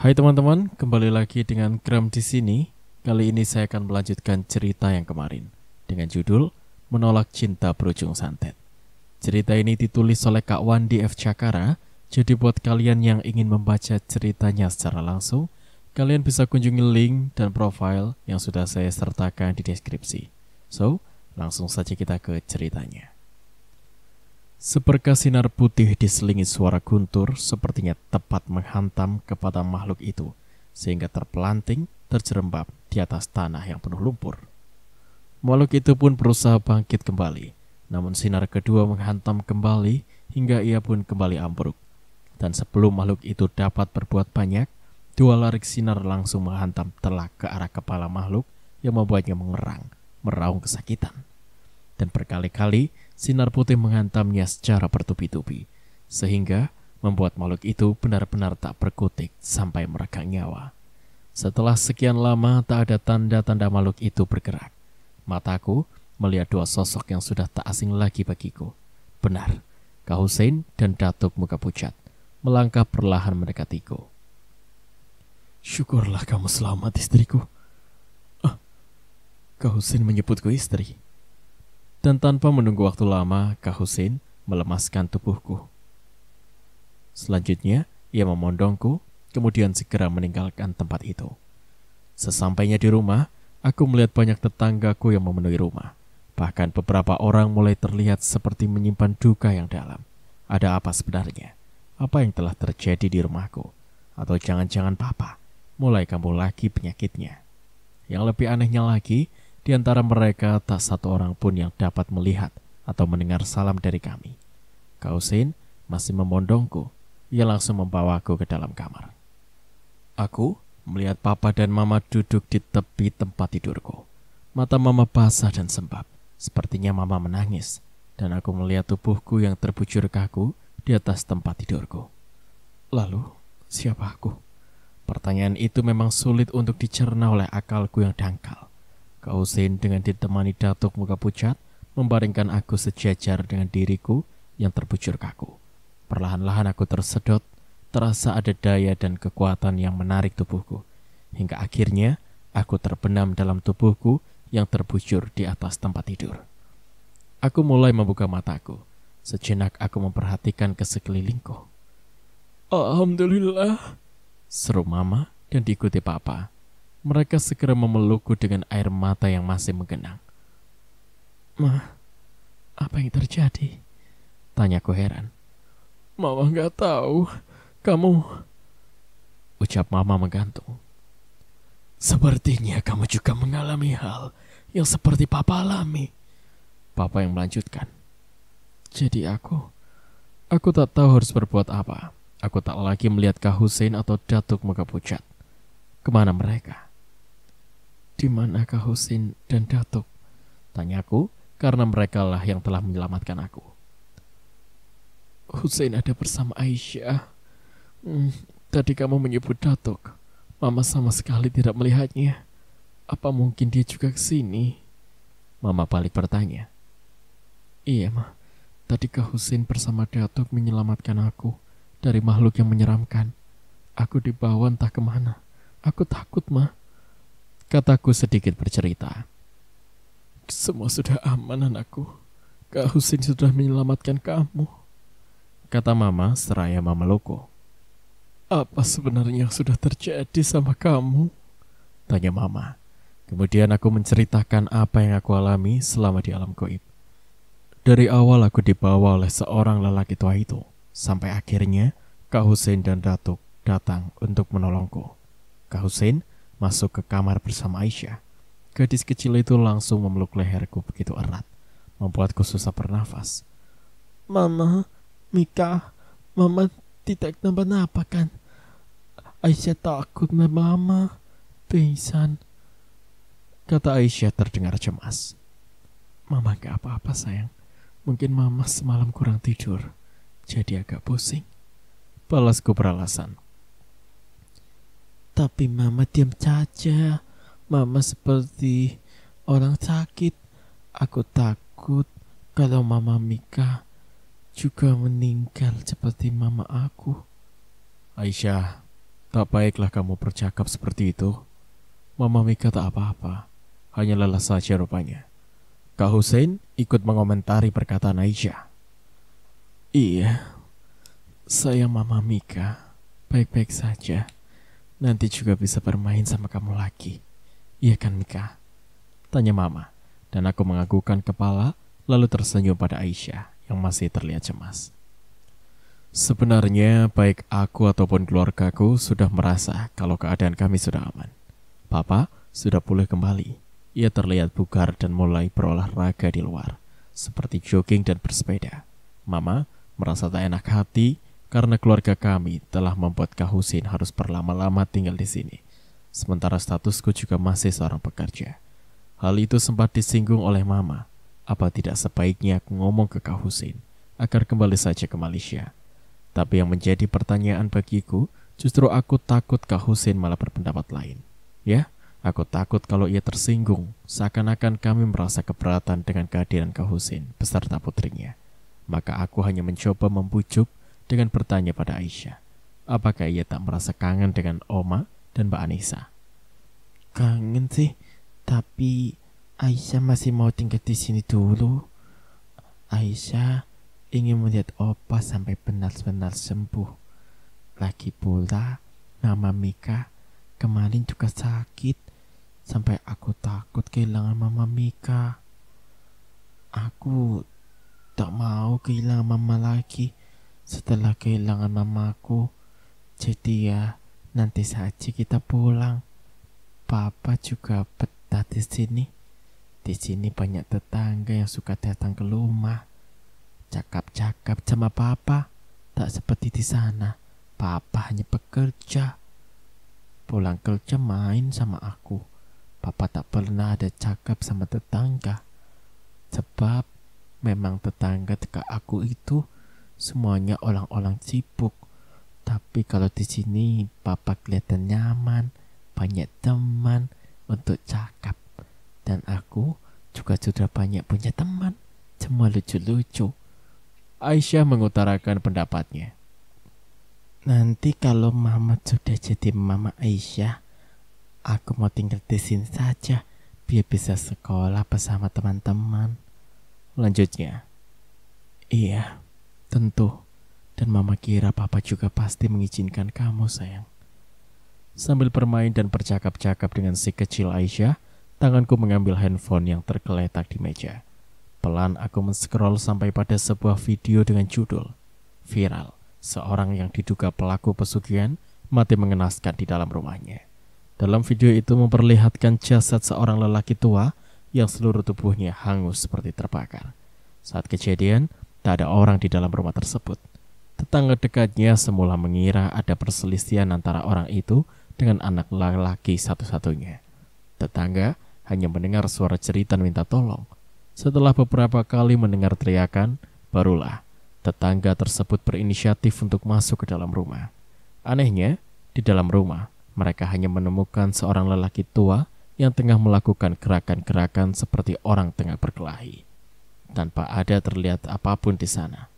Hai teman-teman, kembali lagi dengan Gram di sini. Kali ini saya akan melanjutkan cerita yang kemarin dengan judul Menolak Cinta Berujung Santet. Cerita ini ditulis oleh Kak Wandi F. Cakara. Jadi buat kalian yang ingin membaca ceritanya secara langsung, kalian bisa kunjungi link dan profil yang sudah saya sertakan di deskripsi. So, langsung saja kita ke ceritanya. Seperka sinar putih diselingi suara guntur sepertinya tepat menghantam kepada makhluk itu, sehingga terpelanting, terjerembab di atas tanah yang penuh lumpur. Makhluk itu pun berusaha bangkit kembali, namun sinar kedua menghantam kembali hingga ia pun kembali ambruk. Dan sebelum makhluk itu dapat berbuat banyak, dua larik sinar langsung menghantam telak ke arah kepala makhluk yang membuatnya mengerang, meraung kesakitan. Dan berkali-kali sinar putih menghantamnya secara bertubi-tubi, sehingga membuat makhluk itu benar-benar tak berkutik sampai meregang nyawa. Setelah sekian lama tak ada tanda-tanda makhluk itu bergerak. Mataku melihat dua sosok yang sudah tak asing lagi bagiku. Benar, Kak Hussein dan Datuk Muka Pucat melangkah perlahan mendekatiku. "Syukurlah kamu selamat, istriku." Kak Hussein menyebutku istri. Dan tanpa menunggu waktu lama, Kak Hussein melemaskan tubuhku. Selanjutnya, ia memondongku, kemudian segera meninggalkan tempat itu. Sesampainya di rumah, aku melihat banyak tetanggaku yang memenuhi rumah. Bahkan beberapa orang mulai terlihat seperti menyimpan duka yang dalam. Ada apa sebenarnya? Apa yang telah terjadi di rumahku? Atau jangan-jangan papa mulai kambuh lagi penyakitnya? Yang lebih anehnya lagi, di antara mereka tak satu orang pun yang dapat melihat atau mendengar salam dari kami. Kak Hussein masih memondongku. Ia langsung membawaku ke dalam kamar. Aku melihat papa dan mama duduk di tepi tempat tidurku. Mata mama basah dan sembab. Sepertinya mama menangis. Dan aku melihat tubuhku yang terbujur kaku di atas tempat tidurku. Lalu, siapa aku? Pertanyaan itu memang sulit untuk dicerna oleh akalku yang dangkal. Kak Hussein dengan ditemani Datuk Muka Pucat membaringkan aku sejajar dengan diriku yang terbujur kaku. Perlahan-lahan aku tersedot, terasa ada daya dan kekuatan yang menarik tubuhku. Hingga akhirnya aku terbenam dalam tubuhku yang terbujur di atas tempat tidur. Aku mulai membuka mataku. Sejenak aku memperhatikan ke sekelilingku. "Alhamdulillah," seru mama dan diikuti papa. Mereka segera memelukku dengan air mata yang masih menggenang. "Ma, apa yang terjadi?" tanyaku heran. "Mama nggak tahu. Kamu," ucap mama menggantung. "Sepertinya kamu juga mengalami hal yang seperti papa alami," papa yang melanjutkan. Jadi aku tak tahu harus berbuat apa. Aku tak lagi melihat Kak Hussein atau Datuk Muka Pucat. Kemana mereka? "Di mana Kak Hussein dan Datuk?" tanyaku, karena merekalah yang telah menyelamatkan aku. "Hussein ada bersama Aisyah. Tadi kamu menyebut Datuk. Mama sama sekali tidak melihatnya. Apa mungkin dia juga ke sini?" Mama balik bertanya. "Iya, Ma. Tadi Kak Hussein bersama Datuk menyelamatkan aku dari makhluk yang menyeramkan. Aku dibawa entah kemana. Aku takut, Ma," kataku sedikit bercerita. "Semua sudah aman, anakku. Kak Hussein sudah menyelamatkan kamu," kata mama seraya memelukku. "Apa sebenarnya yang sudah terjadi sama kamu?" tanya mama. Kemudian aku menceritakan apa yang aku alami selama di alam gaib. Dari awal aku dibawa oleh seorang lelaki tua itu, sampai akhirnya Kak Hussein dan Datuk datang untuk menolongku. Kak Hussein masuk ke kamar bersama Aisyah. Gadis kecil itu langsung memeluk leherku begitu erat, membuatku susah bernafas. "Mama, Mika, Mama tidak kenapa-napa kan? Aisyah takut Mama pingsan," kata Aisyah terdengar cemas. "Mama gak apa-apa sayang. Mungkin Mama semalam kurang tidur, jadi agak pusing," balasku beralasan. "Tapi Mama diam saja. Mama seperti orang sakit. Aku takut kalau Mama Mika juga meninggal seperti mama aku." "Aisyah, Tak baiklah kamu bercakap seperti itu. Mama Mika tak apa-apa, hanya lelah saja rupanya. Kak Hussein ikut mengomentari perkataan Aisyah. Iya, sayang Mama Mika, baik-baik saja. Nanti juga bisa bermain sama kamu lagi. Iya kan Mika? Tanya Mama, dan aku menganggukkan kepala lalu tersenyum pada Aisyah yang masih terlihat cemas. Sebenarnya baik aku ataupun keluargaku sudah merasa kalau keadaan kami sudah aman. Papa sudah pulih kembali. Ia terlihat bugar dan mulai berolahraga di luar, seperti jogging dan bersepeda. Mama merasa tak enak hati karena keluarga kami telah membuat Kak Husin harus berlama-lama tinggal di sini. Sementara statusku juga masih seorang pekerja. Hal itu sempat disinggung oleh Mama. Apa tidak sebaiknya aku ngomong ke Kak Husin agar kembali saja ke Malaysia? Tapi yang menjadi pertanyaan bagiku, justru aku takut Kak Husin malah berpendapat lain. Ya, aku takut kalau ia tersinggung, seakan-akan kami merasa keberatan dengan kehadiran Kak Husin beserta putrinya. Maka aku hanya mencoba membujuk dengan bertanya pada Aisyah, apakah ia tak merasa kangen dengan Oma dan Mbak Anissa? Kangen sih, tapi Aisyah masih mau tinggal di sini dulu. Aisyah ingin melihat Opa sampai benar-benar sembuh. Lagi pula, Mama Mika kemarin juga sakit, sampai aku takut kehilangan Mama Mika. Aku tak mau kehilangan Mama lagi setelah kehilangan mamaku. Jadi ya, nanti saja kita pulang. Papa juga betah di sini. Di sini banyak tetangga yang suka datang ke rumah. Cakap-cakap sama Papa, tak seperti di sana. Papa hanya bekerja. Pulang kerja main sama aku. Papa tak pernah ada cakap sama tetangga. Sebab memang tetangga dekat aku itu semuanya orang-orang sibuk. Tapi kalau di sini Papa kelihatan nyaman, banyak teman untuk cakap. Dan aku juga sudah banyak punya teman, semua lucu-lucu. Aisyah mengutarakan pendapatnya. Nanti kalau Mama sudah jadi Mama Aisyah, aku mau tinggal di sini saja, biar bisa sekolah bersama teman-teman. Lanjutnya, iya, tentu. Dan Mama kira Papa juga pasti mengizinkan kamu, sayang. Sambil bermain dan bercakap-cakap dengan si kecil Aisyah, tanganku mengambil handphone yang tergeletak di meja. Pelan aku men-scroll sampai pada sebuah video dengan judul Viral, seorang yang diduga pelaku pesugihan mati mengenaskan di dalam rumahnya. Dalam video itu memperlihatkan jasad seorang lelaki tua yang seluruh tubuhnya hangus seperti terbakar. Saat kejadian, tak ada orang di dalam rumah tersebut. Tetangga dekatnya semula mengira ada perselisihan antara orang itu dengan anak laki-laki satu-satunya. Tetangga hanya mendengar suara cerita minta tolong. Setelah beberapa kali mendengar teriakan, barulah tetangga tersebut berinisiatif untuk masuk ke dalam rumah. Anehnya, di dalam rumah, mereka hanya menemukan seorang lelaki tua yang tengah melakukan gerakan-gerakan seperti orang tengah berkelahi, tanpa ada terlihat apapun di sana.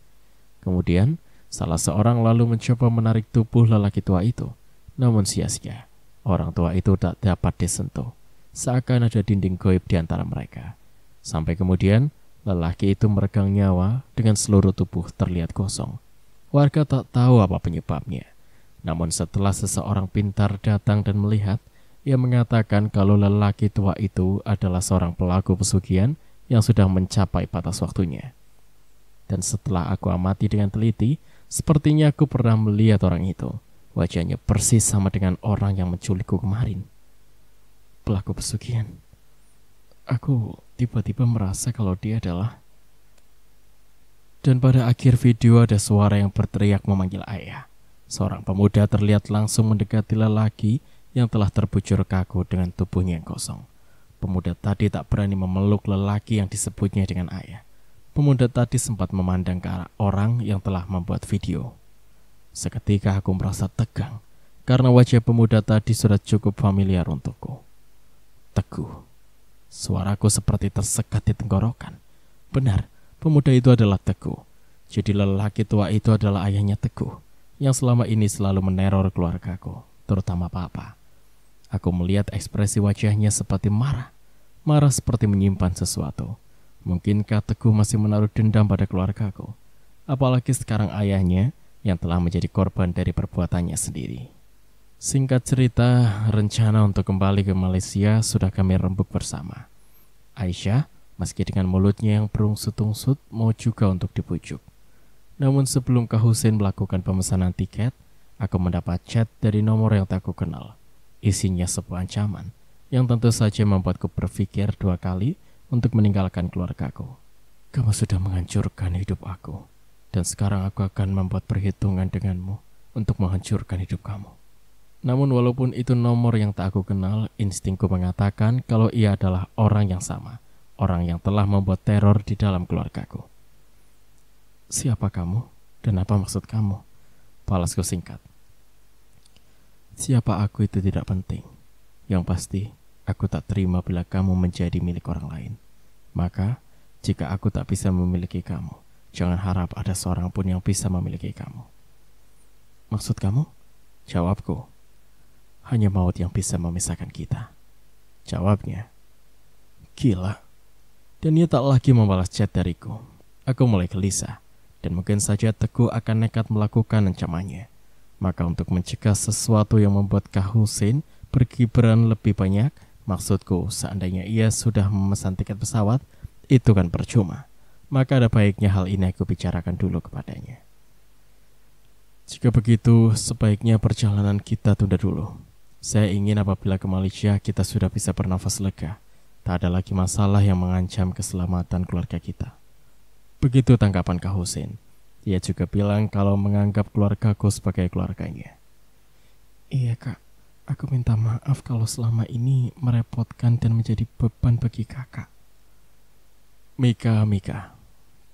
Kemudian, salah seorang lalu mencoba menarik tubuh lelaki tua itu, namun sia-sia. Orang tua itu tak dapat disentuh, seakan ada dinding goib di antara mereka. Sampai kemudian, lelaki itu meregang nyawa dengan seluruh tubuh terlihat kosong. Warga tak tahu apa penyebabnya. Namun setelah seseorang pintar datang dan melihat, ia mengatakan kalau lelaki tua itu adalah seorang pelaku pesugihan yang sudah mencapai batas waktunya. Dan setelah aku amati dengan teliti, sepertinya aku pernah melihat orang itu. Wajahnya persis sama dengan orang yang menculikku kemarin. Pelaku pesugihan. Aku tiba-tiba merasa kalau dia adalah... Dan pada akhir video ada suara yang berteriak memanggil ayah. Seorang pemuda terlihat langsung mendekati lelaki yang telah terbujur kaku dengan tubuhnya yang kosong. Pemuda tadi tak berani memeluk lelaki yang disebutnya dengan ayah. Pemuda tadi sempat memandang ke arah orang yang telah membuat video. Seketika aku merasa tegang, karena wajah pemuda tadi sudah cukup familiar untukku. Teguh. Suaraku seperti tersekat di tenggorokan. Benar, pemuda itu adalah Teguh. Jadi lelaki tua itu adalah ayahnya Teguh, yang selama ini selalu meneror keluargaku. terutama papa. Aku melihat ekspresi wajahnya seperti marah. Marah seperti menyimpan sesuatu. Mungkinkah Teguh masih menaruh dendam pada keluargaku? Apalagi sekarang ayahnya yang telah menjadi korban dari perbuatannya sendiri. Singkat cerita, rencana untuk kembali ke Malaysia sudah kami rembuk bersama. Aisyah, meski dengan mulutnya yang berungsut-ungsut, mau juga untuk dibujuk. Namun sebelum Kak Husin melakukan pemesanan tiket, aku mendapat chat dari nomor yang tak aku kenal. Isinya sebuah ancaman yang tentu saja membuatku berpikir 2 kali untuk meninggalkan keluargaku. Kamu sudah menghancurkan hidup aku, dan sekarang aku akan membuat perhitungan denganmu untuk menghancurkan hidup kamu. Namun walaupun itu nomor yang tak aku kenal, instingku mengatakan kalau ia adalah orang yang sama, orang yang telah membuat teror di dalam keluargaku. Siapa kamu? Dan apa maksud kamu? Balasku singkat. Siapa aku itu tidak penting. Yang pasti, aku tak terima bila kamu menjadi milik orang lain. Maka, jika aku tak bisa memiliki kamu, jangan harap ada seorang pun yang bisa memiliki kamu. Maksud kamu? Jawabku. Hanya maut yang bisa memisahkan kita. Jawabnya. Gila. Dan ia tak lagi membalas chat dariku. Aku mulai gelisah. Dan mungkin saja Teguh akan nekat melakukan ancamannya. Maka untuk mencegah sesuatu yang membuat Kak Husin berkibaran lebih banyak, maksudku seandainya ia sudah memesan tiket pesawat, itu kan percuma. Maka ada baiknya hal ini aku bicarakan dulu kepadanya. Jika begitu, sebaiknya perjalanan kita tunda dulu. Saya ingin apabila ke Malaysia kita sudah bisa bernafas lega. Tak ada lagi masalah yang mengancam keselamatan keluarga kita. Begitu tanggapan Kak Husin. Dia juga bilang kalau menganggap keluargaku sebagai keluarganya. Iya Kak, aku minta maaf kalau selama ini merepotkan dan menjadi beban bagi kakak. Mika,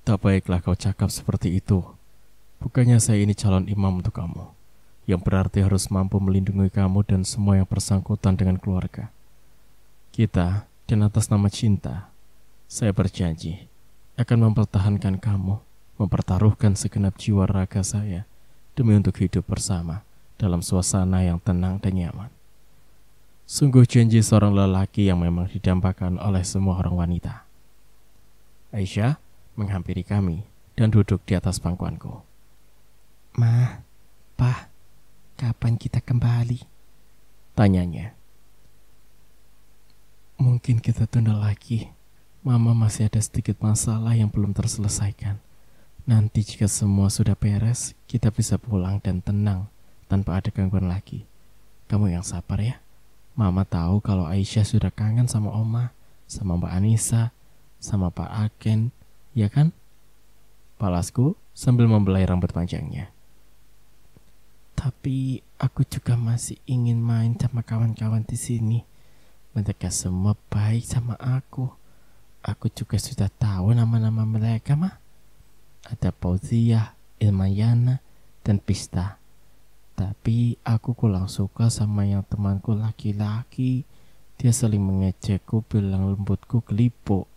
tak baiklah kau cakap seperti itu. Bukannya saya ini calon imam untuk kamu, yang berarti harus mampu melindungi kamu dan semua yang bersangkutan dengan keluarga. Kita, dan atas nama cinta, saya berjanji akan mempertahankan kamu, mempertaruhkan segenap jiwa raga saya demi untuk hidup bersama dalam suasana yang tenang dan nyaman. Sungguh janji seorang lelaki yang memang didambakan oleh semua orang wanita. Aisyah menghampiri kami dan duduk di atas pangkuanku. Ma, Pa, kapan kita kembali? Tanyanya. Mungkin kita tunda lagi. Mama masih ada sedikit masalah yang belum terselesaikan. Nanti jika semua sudah beres, kita bisa pulang dan tenang tanpa ada gangguan lagi. Kamu yang sabar ya. Mama tahu kalau Aisyah sudah kangen sama Oma, sama Mbak Anissa, sama Pak Aken, ya kan? Balasku sambil membelai rambut panjangnya. Tapi aku juga masih ingin main sama kawan-kawan di sini. Mereka semua baik sama aku. Aku juga sudah tahu nama-nama mereka, mah. Ada Fauzia, Ilmayana, dan Pista. Tapi aku kurang suka sama yang temanku laki-laki. Dia sering mengejekku, bilang lembutku kelipo.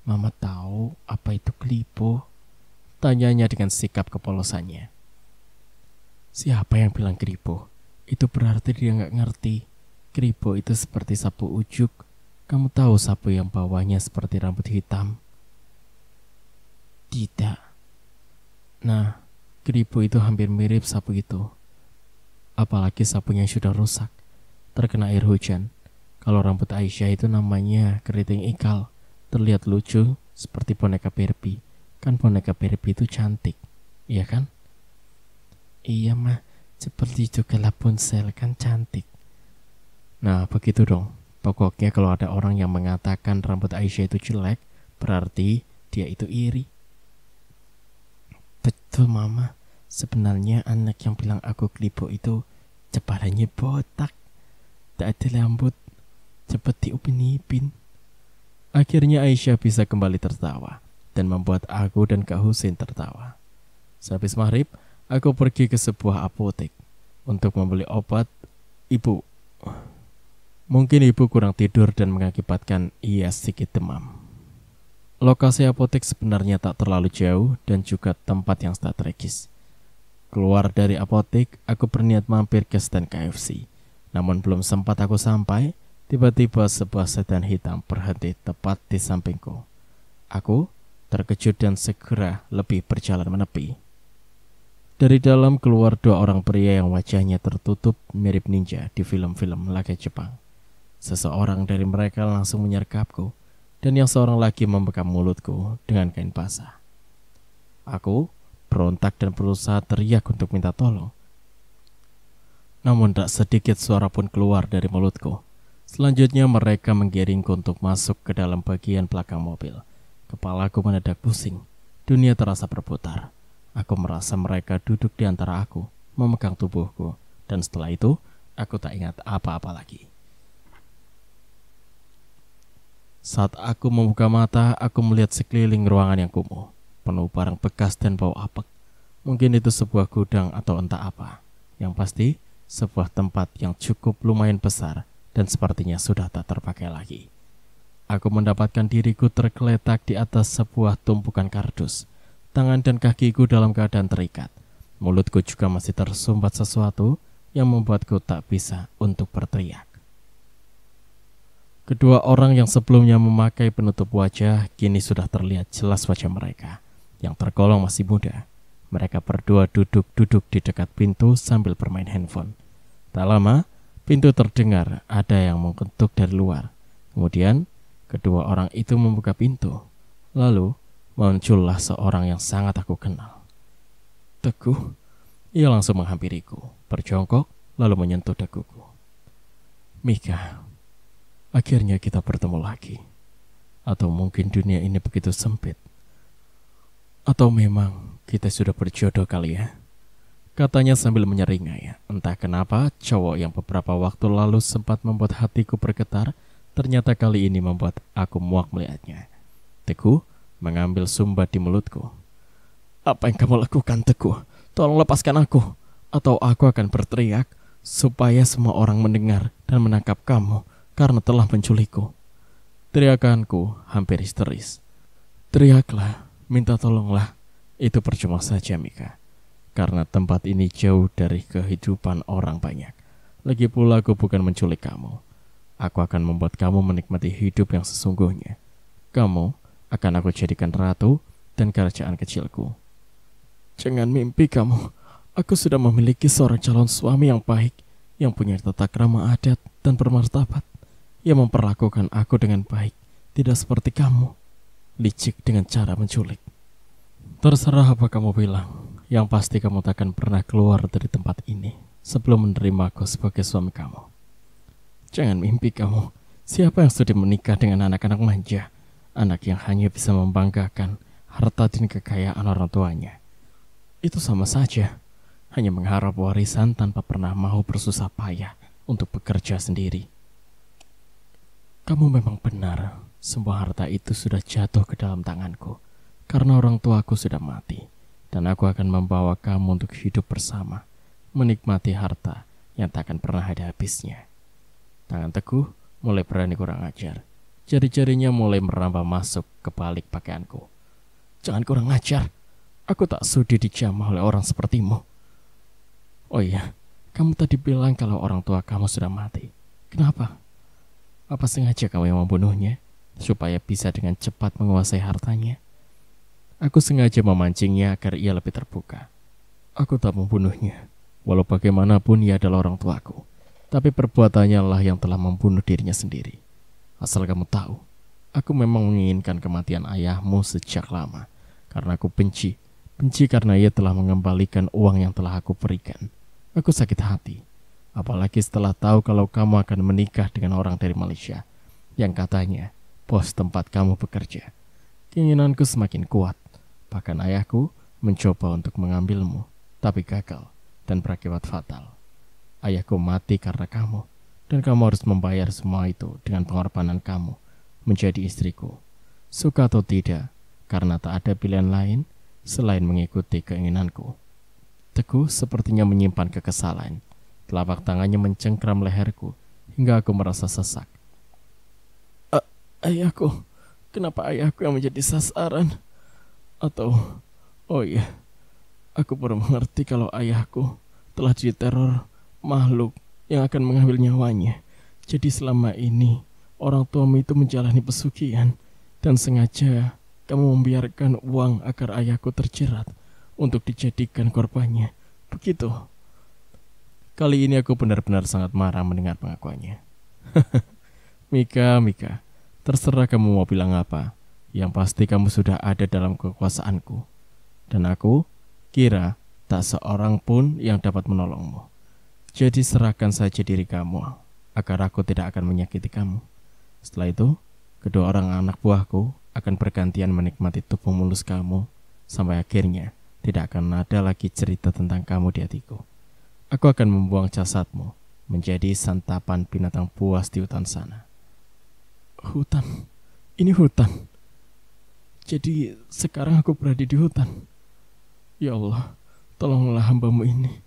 Mama tahu apa itu kelipo? Tanyanya dengan sikap kepolosannya. Siapa yang bilang keribo? Itu berarti dia gak ngerti. Keribo itu seperti sapu ujuk. Kamu tahu sapu yang bawahnya seperti rambut hitam? Tidak. Nah, keribo itu hampir mirip sapu itu. Apalagi sapunya sudah rusak, terkena air hujan. Kalau rambut Aisyah itu namanya keriting ikal. Terlihat lucu, seperti boneka Barbie. Kan boneka Barbie itu cantik, iya kan? Iya mah, seperti juga Rapunzel kan cantik. Nah begitu dong. Pokoknya kalau ada orang yang mengatakan rambut Aisyah itu jelek, berarti dia itu iri. Betul mama, sebenarnya anak yang bilang aku kelibo itu ceparannya botak. Tak ada rambut, cepat diupin-ipin. Akhirnya Aisyah bisa kembali tertawa dan membuat aku dan Kak Husin tertawa. Sehabis maghrib, aku pergi ke sebuah apotek untuk membeli obat ibu. Mungkin ibu kurang tidur dan mengakibatkan ia sedikit demam. Lokasi apotek sebenarnya tak terlalu jauh dan juga tempat yang strategis. Keluar dari apotek, aku berniat mampir ke stand KFC Namun belum sempat aku sampai, tiba-tiba sebuah sedan hitam berhenti tepat di sampingku. Aku terkejut dan segera lebih berjalan menepi. Dari dalam keluar dua orang pria yang wajahnya tertutup mirip ninja di film-film laga Jepang. Seseorang dari mereka langsung menyergapku, dan yang seorang lagi membekam mulutku dengan kain basah. Aku berontak dan berusaha teriak untuk minta tolong. Namun tak sedikit suara pun keluar dari mulutku. Selanjutnya mereka menggiringku untuk masuk ke dalam bagian belakang mobil. Kepalaku mendadak pusing. Dunia terasa berputar. Aku merasa mereka duduk di antara aku, memegang tubuhku. Dan setelah itu, aku tak ingat apa-apa lagi. Saat aku membuka mata, aku melihat sekeliling ruangan yang kumuh, penuh barang bekas dan bau apek. Mungkin itu sebuah gudang atau entah apa. Yang pasti, sebuah tempat yang cukup lumayan besar dan sepertinya sudah tak terpakai lagi. Aku mendapatkan diriku tergeletak di atas sebuah tumpukan kardus. Tangan dan kakiku dalam keadaan terikat. Mulutku juga masih tersumbat sesuatu yang membuatku tak bisa untuk berteriak. Kedua orang yang sebelumnya memakai penutup wajah kini sudah terlihat jelas wajah mereka. Yang tergolong masih muda. Mereka berdua duduk-duduk di dekat pintu sambil bermain handphone. Tak lama, pintu terdengar ada yang mengetuk dari luar. Kemudian, kedua orang itu membuka pintu. Lalu, muncullah seorang yang sangat aku kenal. Teguh. Ia langsung menghampiriku, berjongkok, lalu menyentuh daguku. Mika, akhirnya kita bertemu lagi. Atau mungkin dunia ini begitu sempit. Atau memang kita sudah berjodoh kali ya? Katanya sambil menyeringai. Entah kenapa cowok yang beberapa waktu lalu sempat membuat hatiku bergetar, ternyata kali ini membuat aku muak melihatnya. Teguh mengambil sumbat di mulutku. Apa yang kamu lakukan, Teguh? Tolong lepaskan aku, atau aku akan berteriak supaya semua orang mendengar dan menangkap kamu karena telah menculikku. Teriakanku hampir histeris. Teriaklah. Minta tolonglah, itu percuma saja Mika. Karena tempat ini jauh dari kehidupan orang banyak. Lagi pula aku bukan menculik kamu. Aku akan membuat kamu menikmati hidup yang sesungguhnya. Kamu akan aku jadikan ratu dan kerajaan kecilku. Jangan mimpi kamu. Aku sudah memiliki seorang calon suami yang baik, yang punya tata krama adat dan bermartabat, yang memperlakukan aku dengan baik, tidak seperti kamu. Licik dengan cara menculik. Terserah apa kamu bilang, yang pasti kamu tak akan pernah keluar dari tempat ini sebelum menerima aku sebagai suami kamu. Jangan mimpi kamu. Siapa yang sudah menikah dengan anak-anak manja, anak yang hanya bisa membanggakan harta dan kekayaan orang tuanya? Itu sama saja, hanya mengharap warisan tanpa pernah mau bersusah payah untuk bekerja sendiri. Kamu memang benar. Semua harta itu sudah jatuh ke dalam tanganku karena orang tuaku sudah mati, dan aku akan membawa kamu untuk hidup bersama, menikmati harta yang tak akan pernah ada habisnya. Tangan Teguh mulai berani kurang ajar. Jari-jarinya mulai merambah masuk ke balik pakaianku. Jangan kurang ajar. Aku tak sudi dijamah oleh orang sepertimu. Oh iya, kamu tadi bilang kalau orang tua kamu sudah mati. Kenapa? Apa sengaja kamu yang membunuhnya? Supaya bisa dengan cepat menguasai hartanya. Aku sengaja memancingnya agar ia lebih terbuka. Aku tak membunuhnya. Walau bagaimanapun ia adalah orang tuaku. Tapi perbuatannya lah yang telah membunuh dirinya sendiri. Asal kamu tahu, aku memang menginginkan kematian ayahmu sejak lama. Karena aku benci karena ia telah mengembalikan uang yang telah aku berikan. Aku sakit hati. Apalagi setelah tahu kalau kamu akan menikah dengan orang dari Malaysia, yang katanya bos tempat kamu bekerja. Keinginanku semakin kuat. Bahkan ayahku mencoba untuk mengambilmu, tapi gagal dan berakibat fatal. Ayahku mati karena kamu, dan kamu harus membayar semua itu dengan pengorbanan kamu menjadi istriku. Suka atau tidak, karena tak ada pilihan lain selain mengikuti keinginanku. Teguh sepertinya menyimpan kekesalan. Telapak tangannya mencengkram leherku hingga aku merasa sesak. Ayahku, kenapa ayahku yang menjadi sasaran? Atau, oh iya, aku baru mengerti kalau ayahku telah diteror makhluk yang akan mengambil nyawanya. Jadi selama ini orang tuamu itu menjalani pesugihan dan sengaja kamu membiarkan uang agar ayahku terjerat untuk dijadikan korbannya. Begitu. Kali ini aku benar-benar sangat marah mendengar pengakuannya. Mika, terserah kamu mau bilang apa. Yang pasti kamu sudah ada dalam kekuasaanku. Dan aku kira tak seorang pun yang dapat menolongmu. Jadi serahkan saja diri kamu, agar aku tidak akan menyakiti kamu. Setelah itu, kedua orang anak buahku akan bergantian menikmati tubuh mulus kamu, sampai akhirnya tidak akan ada lagi cerita tentang kamu di hatiku. Aku akan membuang jasadmu menjadi santapan binatang buas di hutan sana. Hutan? Ini hutan? Jadi sekarang aku berada di hutan. Ya Allah, tolonglah hamba-Mu ini.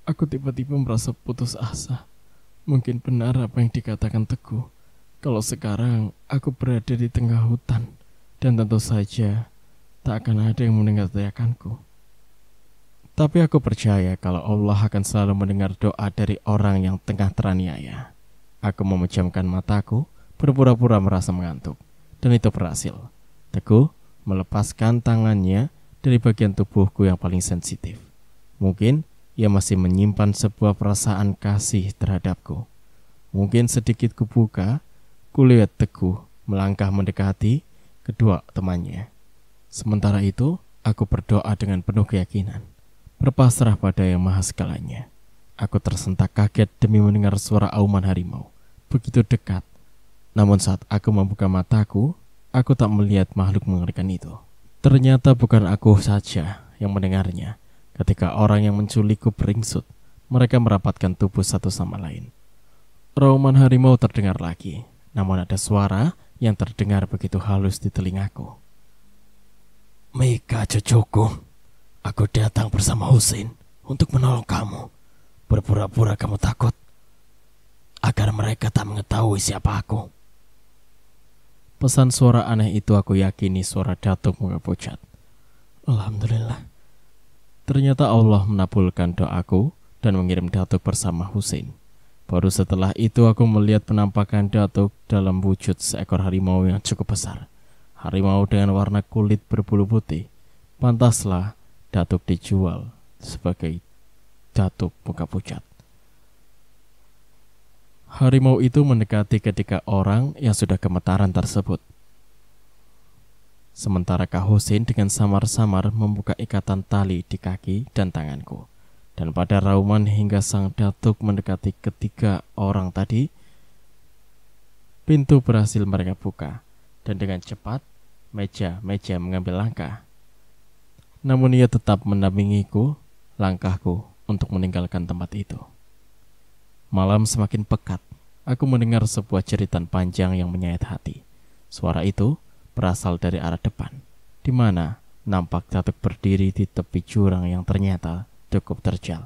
Aku tiba-tiba merasa putus asa. Mungkin benar apa yang dikatakan Teguh. Kalau sekarang aku berada di tengah hutan, dan tentu saja tak akan ada yang mendengar teriakanku. Tapi aku percaya kalau Allah akan selalu mendengar doa dari orang yang tengah teraniaya. Aku memejamkan mataku, berpura-pura merasa mengantuk, dan itu berhasil. Teguh melepaskan tangannya dari bagian tubuhku yang paling sensitif. Mungkin ia masih menyimpan sebuah perasaan kasih terhadapku. Mungkin sedikit kubuka, kulihat Teguh melangkah mendekati kedua temannya. Sementara itu, aku berdoa dengan penuh keyakinan, berpasrah pada Yang Maha Segalanya. Aku tersentak kaget demi mendengar suara auman harimau, begitu dekat. Namun saat aku membuka mataku, aku tak melihat makhluk mengerikan itu. Ternyata bukan aku saja yang mendengarnya. Ketika orang yang menculikku beringsut, mereka merapatkan tubuh satu sama lain. Rauman harimau terdengar lagi, namun ada suara yang terdengar begitu halus di telingaku. Mika, cucuku, aku datang bersama Husein untuk menolong kamu. Berpura-pura kamu takut, agar mereka tak mengetahui siapa aku. Pesan suara aneh itu aku yakini suara Datuk muka pucat. Alhamdulillah. Ternyata Allah menabulkan doaku dan mengirim Datuk bersama Husein. Baru setelah itu aku melihat penampakan Datuk dalam wujud seekor harimau yang cukup besar. Harimau dengan warna kulit berbulu putih. Pantaslah Datuk dijual sebagai Datuk muka pucat. Harimau itu mendekati ketika orang yang sudah gemetaran tersebut. Sementara Kak Husein dengan samar-samar membuka ikatan tali di kaki dan tanganku. Dan pada rauman hingga sang Datuk mendekati ketiga orang tadi, pintu berhasil mereka buka. Dan dengan cepat, meja mengambil langkah. Namun ia tetap mendampingiku, langkahku untuk meninggalkan tempat itu. Malam semakin pekat. Aku mendengar sebuah jeritan panjang yang menyayat hati. Suara itu berasal dari arah depan, di mana nampak Datuk berdiri di tepi jurang yang ternyata cukup terjal.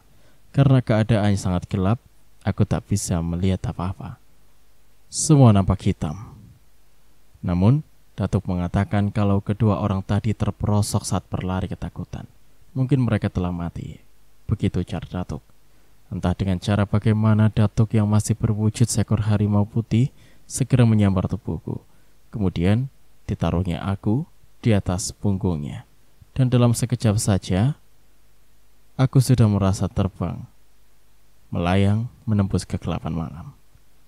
Karena keadaan sangat gelap, aku tak bisa melihat apa-apa. Semua nampak hitam. Namun, Datuk mengatakan kalau kedua orang tadi terperosok saat berlari ketakutan. Mungkin mereka telah mati. Begitu ujar Datuk. Entah dengan cara bagaimana Datuk yang masih berwujud seekor harimau putih segera menyambar tubuhku. Kemudian ditaruhnya aku di atas punggungnya. Dan dalam sekejap saja, aku sudah merasa terbang, melayang menembus kegelapan malam.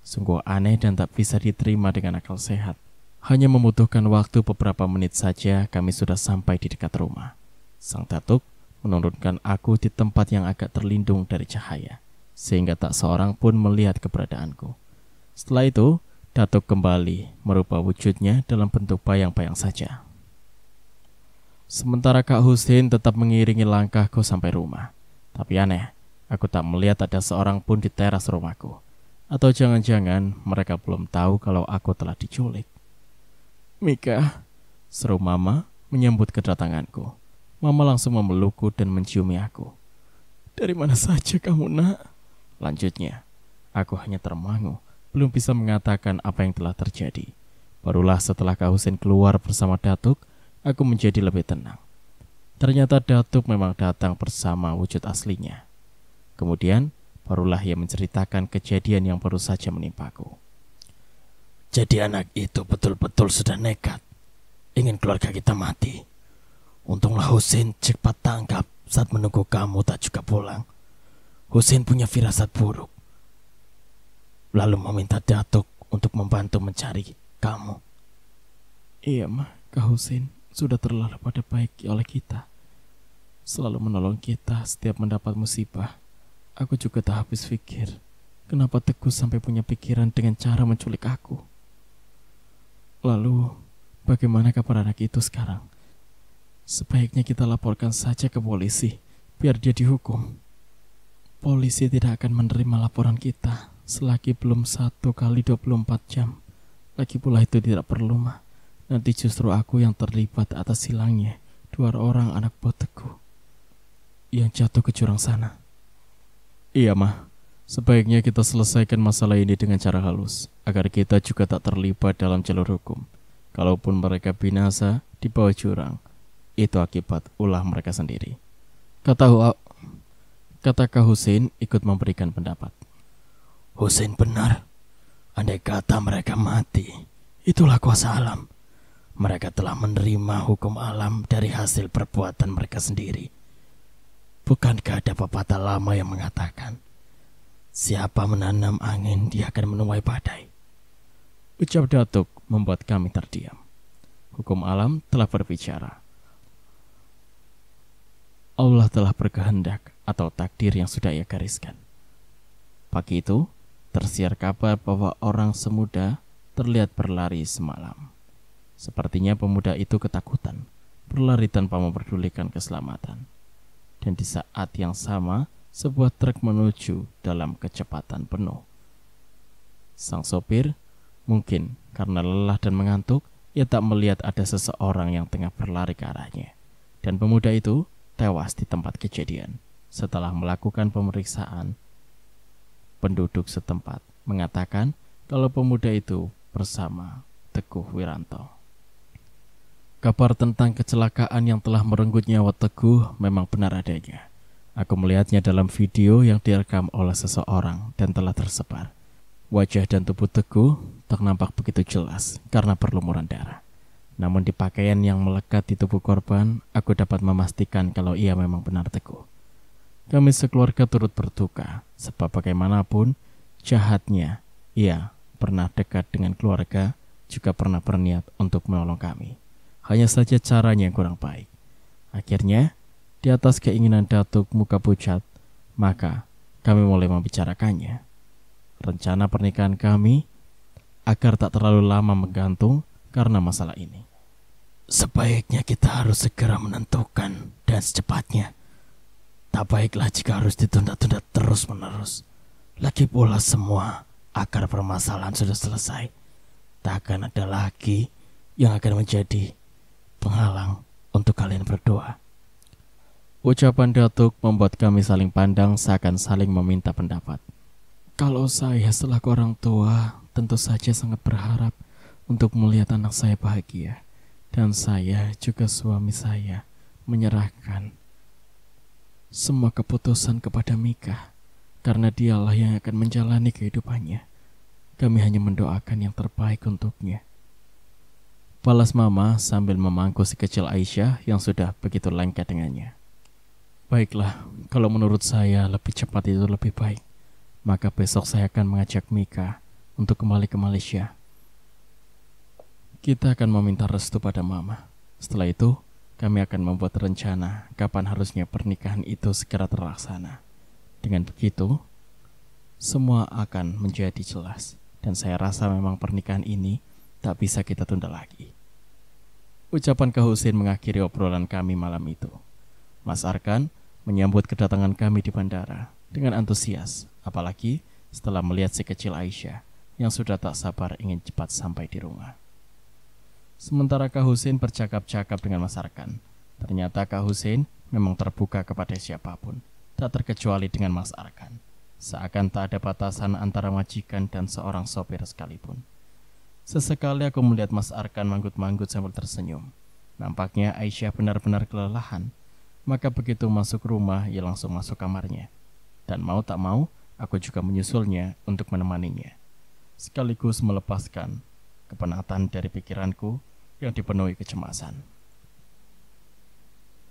Sungguh aneh dan tak bisa diterima dengan akal sehat. Hanya membutuhkan waktu beberapa menit saja kami sudah sampai di dekat rumah. Sang Datuk menurunkan aku di tempat yang agak terlindung dari cahaya, sehingga tak seorang pun melihat keberadaanku. Setelah itu, Datuk kembali merubah wujudnya dalam bentuk bayang-bayang saja. Sementara Kak Husein tetap mengiringi langkahku sampai rumah. Tapi aneh, aku tak melihat ada seorang pun di teras rumahku. Atau jangan-jangan mereka belum tahu kalau aku telah diculik. Mika, seru Mama menyambut kedatanganku. Mama langsung memelukku dan menciumi aku. Dari mana saja kamu, Nak? Lanjutnya, aku hanya termangu, belum bisa mengatakan apa yang telah terjadi. Barulah setelah Kak Husein keluar bersama Datuk, aku menjadi lebih tenang. Ternyata Datuk memang datang bersama wujud aslinya. Kemudian, Barulah ia menceritakan kejadian yang baru saja menimpaku. Jadi anak itu betul-betul sudah nekat, ingin keluarga kita mati. Untunglah Husin cepat tangkap saat menunggu kamu tak juga pulang. Husin punya firasat buruk, lalu meminta Datuk untuk membantu mencari kamu. Iya mah, Kak Husin sudah terlalu pada baik oleh kita. Selalu menolong kita setiap mendapat musibah. Aku juga tak habis pikir, kenapa Teguh sampai punya pikiran dengan cara menculik aku. Lalu, bagaimana kabar anak itu sekarang? Sebaiknya kita laporkan saja ke polisi, biar dia dihukum. Polisi tidak akan menerima laporan kita selagi belum 1 kali 24 jam. Lagi pula itu tidak perlu mah. Nanti justru aku yang terlibat atas hilangnya 2 orang anak buah Teguh yang jatuh ke jurang sana. Iya mah, sebaiknya kita selesaikan masalah ini dengan cara halus, agar kita juga tak terlibat dalam jalur hukum. Kalaupun mereka binasa di bawah jurang, itu akibat ulah mereka sendiri. Kata Kak Husin ikut memberikan pendapat. Husin benar. Andai kata mereka mati, itulah kuasa alam. Mereka telah menerima hukum alam dari hasil perbuatan mereka sendiri. Bukankah ada pepatah lama yang mengatakan, siapa menanam angin, dia akan menuai badai? Ucap Datuk membuat kami terdiam. Hukum alam telah berbicara. Allah telah berkehendak atau takdir yang sudah ia gariskan. Pagi itu, tersiar kabar bahwa orang semuda terlihat berlari semalam. Sepertinya pemuda itu ketakutan, berlari tanpa memperdulikan keselamatan. Dan di saat yang sama, sebuah truk menuju dalam kecepatan penuh. Sang sopir, mungkin karena lelah dan mengantuk, ia tak melihat ada seseorang yang tengah berlari ke arahnya. Dan pemuda itu tewas di tempat kejadian. Setelah melakukan pemeriksaan, penduduk setempat mengatakan kalau pemuda itu bersama Teguh Wiranto. Kabar tentang kecelakaan yang telah merenggut nyawa Teguh memang benar adanya. Aku melihatnya dalam video yang direkam oleh seseorang dan telah tersebar. Wajah dan tubuh Teguh tak nampak begitu jelas karena berlumuran darah. Namun di pakaian yang melekat di tubuh korban, aku dapat memastikan kalau ia memang benar Teguh. Kami sekeluarga turut berduka, sebab bagaimanapun jahatnya, ia pernah dekat dengan keluarga, juga pernah berniat untuk menolong kami. Hanya saja caranya yang kurang baik. Akhirnya, di atas keinginan Datuk muka pucat, maka kami mulai membicarakannya. Rencana pernikahan kami agar tak terlalu lama menggantung karena masalah ini. Sebaiknya kita harus segera menentukan dan secepatnya. Tak baiklah jika harus ditunda-tunda terus-menerus. Lagi pula semua akar permasalahan sudah selesai. Tak akan ada lagi yang akan menjadi penghalang untuk kalian berdua. Ucapan Datuk membuat kami saling pandang seakan saling meminta pendapat. Kalau saya selaku orang tua tentu saja sangat berharap untuk melihat anak saya bahagia. Dan saya juga suami saya menyerahkan semua keputusan kepada Mika, karena dialah yang akan menjalani kehidupannya. Kami hanya mendoakan yang terbaik untuknya. Balas Mama sambil memangku si kecil Aisyah yang sudah begitu lengket dengannya. Baiklah, kalau menurut saya lebih cepat itu lebih baik. Maka besok saya akan mengajak Mika untuk kembali ke Malaysia. Kita akan meminta restu pada Mama. Setelah itu, kami akan membuat rencana kapan harusnya pernikahan itu segera terlaksana. Dengan begitu, semua akan menjadi jelas. Dan saya rasa memang pernikahan ini tak bisa kita tunda lagi. Ucapan Kak Husin mengakhiri obrolan kami malam itu. Mas Arkan menyambut kedatangan kami di bandara dengan antusias, apalagi setelah melihat si kecil Aisyah yang sudah tak sabar ingin cepat sampai di rumah. Sementara Kak Husin bercakap-cakap dengan Mas Arkan, ternyata Kak Husin memang terbuka kepada siapapun, tak terkecuali dengan Mas Arkan. Seakan tak ada batasan antara majikan dan seorang sopir sekalipun. Sesekali aku melihat Mas Arkan manggut-manggut sambil tersenyum. Nampaknya Aisyah benar-benar kelelahan. Maka begitu masuk rumah, ia langsung masuk kamarnya. Dan mau tak mau, Aku juga menyusulnya untuk menemaninya, sekaligus melepaskan kepenatan dari pikiranku yang dipenuhi kecemasan.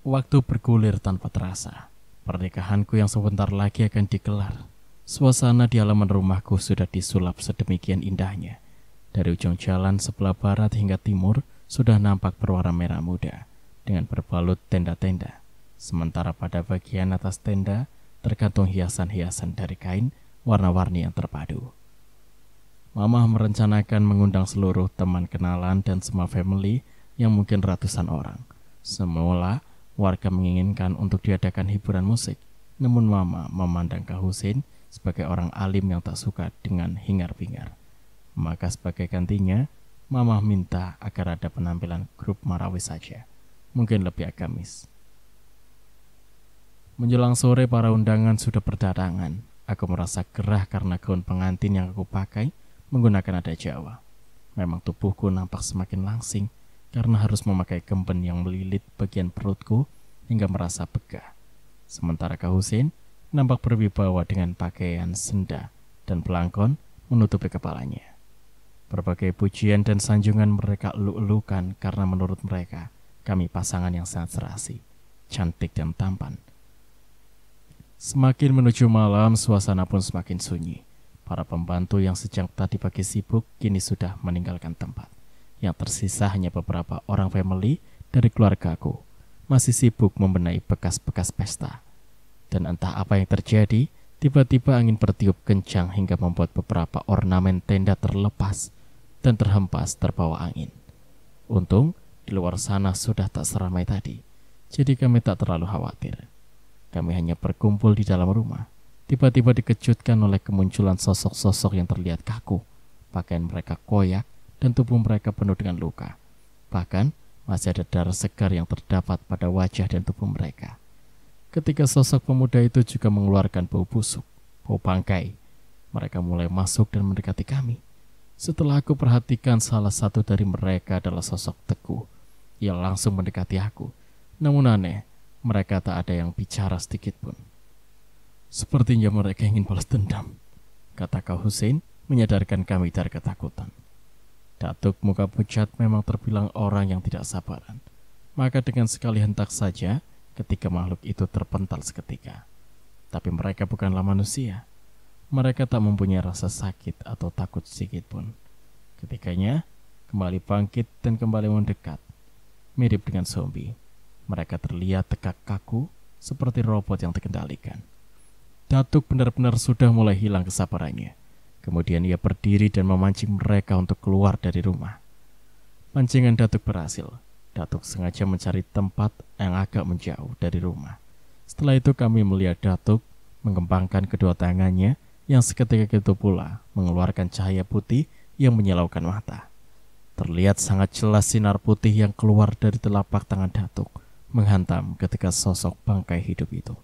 Waktu bergulir tanpa terasa. Pernikahanku yang sebentar lagi akan digelar. Suasana di halaman rumahku sudah disulap sedemikian indahnya. Dari ujung jalan sebelah barat hingga timur sudah nampak berwarna merah muda dengan berbalut tenda-tenda. Sementara pada bagian atas tenda tergantung hiasan-hiasan dari kain warna-warni yang terpadu. Mama merencanakan mengundang seluruh teman kenalan dan semua family yang mungkin ratusan orang. Semula warga menginginkan untuk diadakan hiburan musik, namun Mama memandang Kak Husin sebagai orang alim yang tak suka dengan hingar-bingar. Maka sebagai gantinya, Mama minta agar ada penampilan grup Marawi saja, mungkin lebih agamis. Menjelang sore para undangan sudah berdatangan. Aku merasa gerah karena gaun pengantin yang aku pakai menggunakan nada Jawa. Memang tubuhku nampak semakin langsing karena harus memakai gemben yang melilit bagian perutku hingga merasa begah. Sementara Kak Husin nampak berwibawa dengan pakaian senda dan belangkon menutupi kepalanya. Berbagai pujian dan sanjungan mereka elu-elukan karena menurut mereka kami pasangan yang sangat serasi, cantik dan tampan. Semakin menuju malam, suasana pun semakin sunyi. Para pembantu yang sejak tadi pagi sibuk kini sudah meninggalkan tempat. Yang tersisa hanya beberapa orang family dari keluargaku, masih sibuk membenahi bekas-bekas pesta. Dan entah apa yang terjadi, tiba-tiba angin bertiup kencang hingga membuat beberapa ornamen tenda terlepas dan terhempas terbawa angin. Untung di luar sana sudah tak seramai tadi, jadi kami tak terlalu khawatir. Kami hanya berkumpul di dalam rumah. Tiba-tiba dikejutkan oleh kemunculan sosok-sosok yang terlihat kaku. Pakaian mereka koyak dan tubuh mereka penuh dengan luka. Bahkan masih ada darah segar yang terdapat pada wajah dan tubuh mereka. Ketika sosok pemuda itu juga mengeluarkan bau busuk, bau bangkai, mereka mulai masuk dan mendekati kami. Setelah aku perhatikan, salah satu dari mereka adalah sosok Teguh. Ia langsung mendekati aku. Namun aneh, mereka tak ada yang bicara sedikit pun. Sepertinya mereka ingin balas dendam, kata Kak Husin menyadarkan kami dari ketakutan. Datuk muka pucat memang terbilang orang yang tidak sabaran. Maka dengan sekali hentak saja ketika makhluk itu terpental seketika. Tapi mereka bukanlah manusia. Mereka tak mempunyai rasa sakit atau takut sedikit pun. Ketikanya kembali bangkit dan kembali mendekat. Mirip dengan zombie. Mereka terlihat tegak kaku seperti robot yang terkendalikan. Datuk benar-benar sudah mulai hilang kesabarannya. Kemudian ia berdiri dan memancing mereka untuk keluar dari rumah. Pancingan Datuk berhasil. Datuk sengaja mencari tempat yang agak menjauh dari rumah. Setelah itu kami melihat Datuk mengembangkan kedua tangannya yang seketika itu pula mengeluarkan cahaya putih yang menyilaukan mata. Terlihat sangat jelas sinar putih yang keluar dari telapak tangan Datuk menghantam ketika sosok bangkai hidup itu.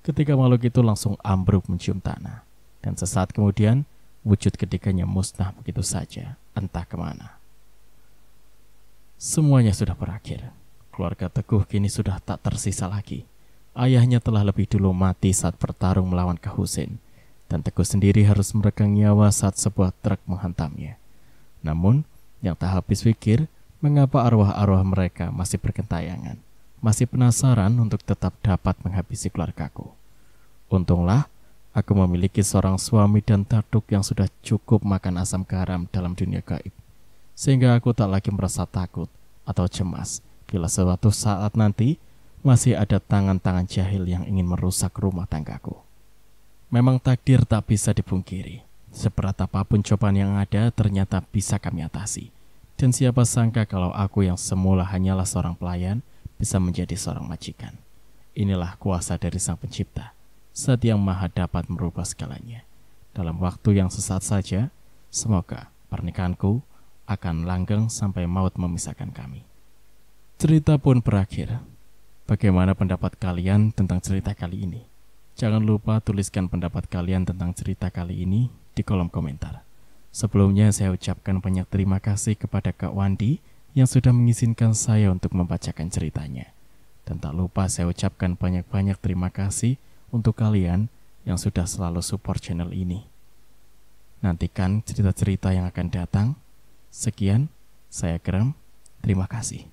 Ketika makhluk itu langsung ambruk mencium tanah, dan sesaat kemudian wujud ketiganya musnah begitu saja, entah kemana. Semuanya sudah berakhir. Keluarga Teguh kini sudah tak tersisa lagi. Ayahnya telah lebih dulu mati saat bertarung melawan Kak Husin, dan Teguh sendiri harus meregang nyawa saat sebuah truk menghantamnya. Namun, yang tak habis pikir, mengapa arwah-arwah mereka masih bergentayangan, masih penasaran untuk tetap dapat menghabisi keluargaku. Untunglah, aku memiliki seorang suami dan Datuk yang sudah cukup makan asam garam dalam dunia gaib, sehingga aku tak lagi merasa takut atau cemas bila suatu saat nanti masih ada tangan-tangan jahil yang ingin merusak rumah tanggaku. Memang takdir tak bisa dipungkiri. Seberat apapun cobaan yang ada ternyata bisa kami atasi. Dan siapa sangka kalau aku yang semula hanyalah seorang pelayan bisa menjadi seorang majikan. Inilah kuasa dari Sang Pencipta, Zat yang maha dapat merubah segalanya. Dalam waktu yang sesaat saja, semoga pernikahanku akan langgeng sampai maut memisahkan kami. Cerita pun berakhir. Bagaimana pendapat kalian tentang cerita kali ini? Jangan lupa tuliskan pendapat kalian tentang cerita kali ini di kolom komentar. Sebelumnya saya ucapkan banyak terima kasih kepada Kak Wandi yang sudah mengizinkan saya untuk membacakan ceritanya. Dan tak lupa saya ucapkan banyak-banyak terima kasih untuk kalian yang sudah selalu support channel ini. Nantikan cerita-cerita yang akan datang. Sekian, saya Gram. Terima kasih.